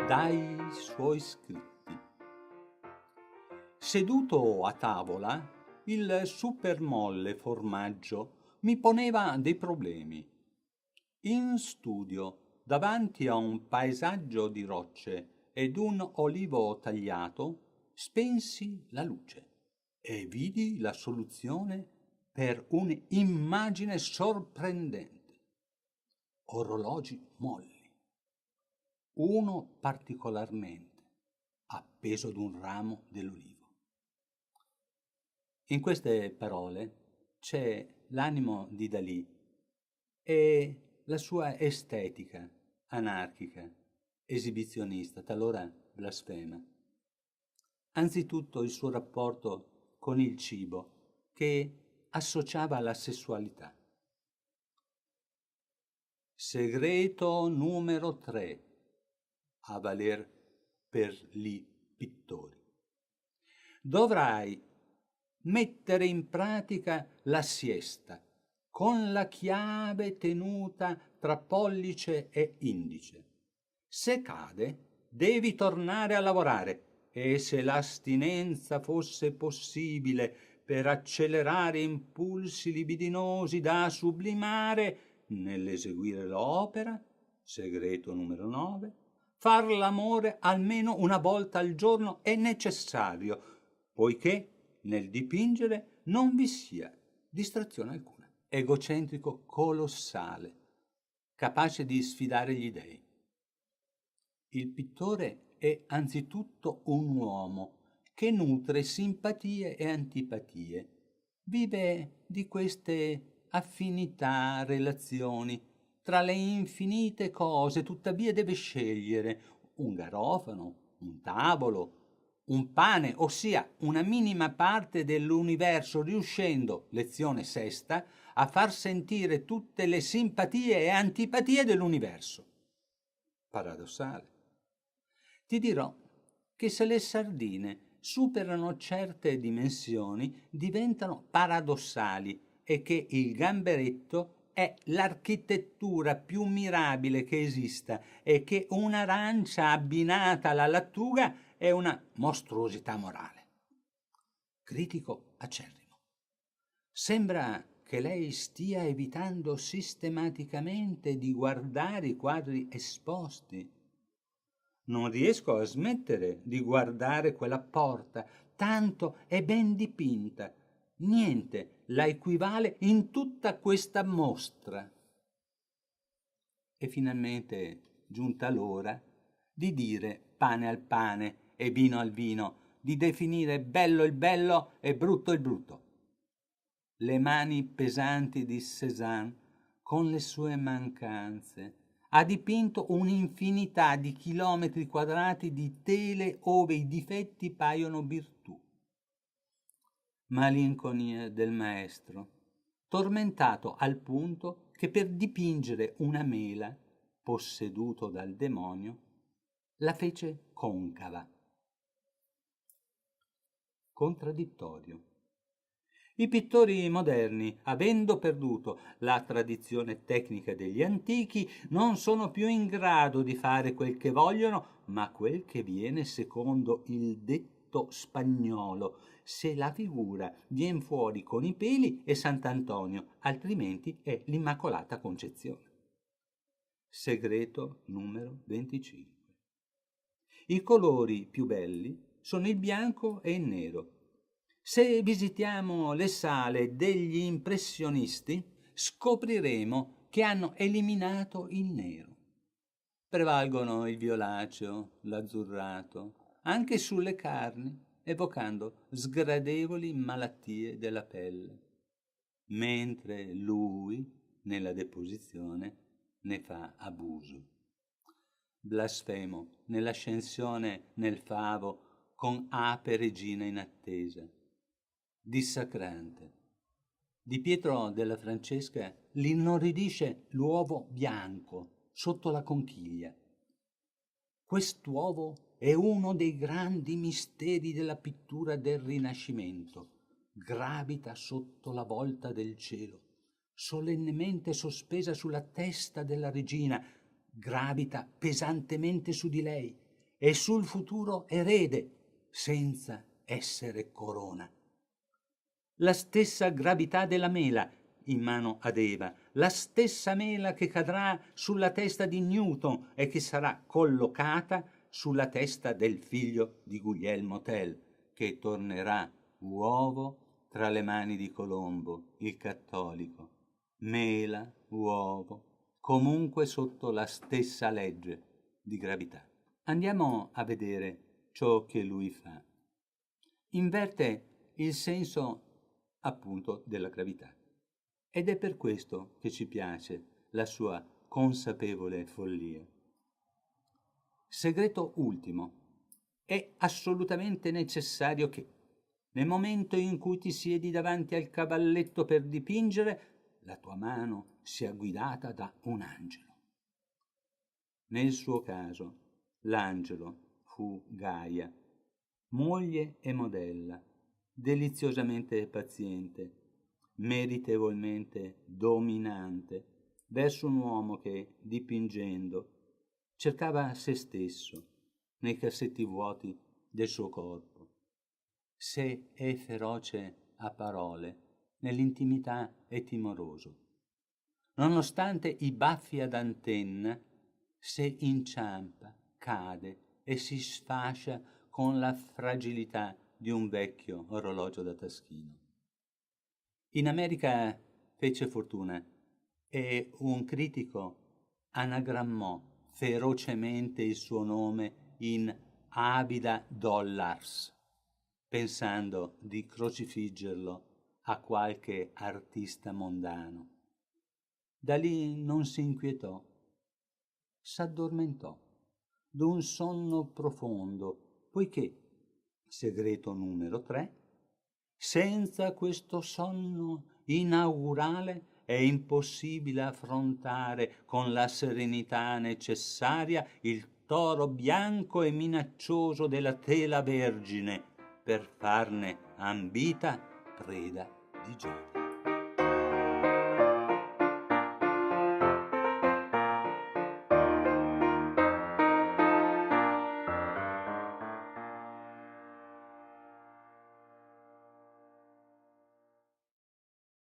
dai suoi scritti. Seduto a tavola, il supermolle formaggio mi poneva dei problemi. In studio, davanti a un paesaggio di rocce ed un olivo tagliato, spensi la luce e vidi la soluzione per un'immagine sorprendente. Orologi molli, uno particolarmente appeso ad un ramo dell'olivo. In queste parole c'è l'animo di Dalì e la sua estetica anarchica, esibizionista, talora blasfema. Anzitutto il suo rapporto con il cibo, che associava alla sessualità. Segreto numero 3, a valer per gli pittori. Dovrai mettere in pratica la siesta con la chiave tenuta tra pollice e indice. Se cade, devi tornare a lavorare e se l'astinenza fosse possibile per accelerare impulsi libidinosi da sublimare nell'eseguire l'opera, segreto numero 9, far l'amore almeno una volta al giorno è necessario, poiché nel dipingere non vi sia distrazione alcuna. Egocentrico colossale, capace di sfidare gli dei. Il pittore è anzitutto un uomo che nutre simpatie e antipatie. Vive di queste affinità, relazioni. Tra le infinite cose, tuttavia, deve scegliere un garofano, un tavolo, un pane, ossia una minima parte dell'universo, riuscendo, lezione sesta, a far sentire tutte le simpatie e antipatie dell'universo. Paradossale. Ti dirò che se le sardine superano certe dimensioni, diventano paradossali e che il gamberetto è l'architettura più mirabile che esista e che un'arancia abbinata alla lattuga è una mostruosità morale. Critico acerrimo. Sembra che lei stia evitando sistematicamente di guardare i quadri esposti. Non riesco a smettere di guardare quella porta, tanto è ben dipinta. Niente la equivale in tutta questa mostra. E finalmente giunta l'ora di dire pane al pane e vino al vino, di definire bello il bello e brutto il brutto. Le mani pesanti di Cézanne, con le sue mancanze, ha dipinto un'infinità di chilometri quadrati di tele ove i difetti paiono virtù. Malinconia del maestro, tormentato al punto che per dipingere una mela, posseduto dal demonio, la fece concava. Contraddittorio. I pittori moderni, avendo perduto la tradizione tecnica degli antichi, non sono più in grado di fare quel che vogliono, ma quel che viene secondo il detto spagnolo: se la figura vien fuori con i peli è Sant'Antonio, altrimenti è l'Immacolata Concezione. Segreto numero 25. I colori più belli sono il bianco e il nero. Se visitiamo le sale degli impressionisti, scopriremo che hanno eliminato il nero. Prevalgono il violaceo, l'azzurrato, anche sulle carni, evocando sgradevoli malattie della pelle, mentre lui, nella deposizione, ne fa abuso. Blasfemo nell'ascensione nel favo con ape regina in attesa. Dissacrante. Di Pietro della Francesca l'inorridisce l'uovo bianco sotto la conchiglia. Quest'uovo è uno dei grandi misteri della pittura del Rinascimento. Gravita sotto la volta del cielo, solennemente sospesa sulla testa della regina, gravita pesantemente su di lei e sul futuro erede, senza essere corona. La stessa gravità della mela in mano ad Eva, la stessa mela che cadrà sulla testa di Newton e che sarà collocata sulla testa del figlio di Guglielmo Tell, che tornerà uovo tra le mani di Colombo, il cattolico. Mela, uovo, comunque sotto la stessa legge di gravità. Andiamo a vedere ciò che lui fa. Inverte il senso appunto della gravità. Ed è per questo che ci piace la sua consapevole follia. Segreto ultimo. È assolutamente necessario che, nel momento in cui ti siedi davanti al cavalletto per dipingere, la tua mano sia guidata da un angelo. Nel suo caso, l'angelo fu Gaia, moglie e modella, deliziosamente paziente, meritevolmente dominante verso un uomo che, dipingendo, cercava se stesso nei cassetti vuoti del suo corpo. Se è feroce a parole, nell'intimità è timoroso. Nonostante i baffi ad antenna, se inciampa, cade e si sfascia con la fragilità di un vecchio orologio da taschino. In America fece fortuna e un critico anagrammò ferocemente il suo nome in Abida Dollars, pensando di crocifiggerlo a qualche artista mondano. Da lì non si inquietò, s'addormentò d'un sonno profondo, poiché, segreto numero 3, senza questo sonno inaugurale è impossibile affrontare con la serenità necessaria il toro bianco e minaccioso della tela vergine per farne ambita preda di gioia.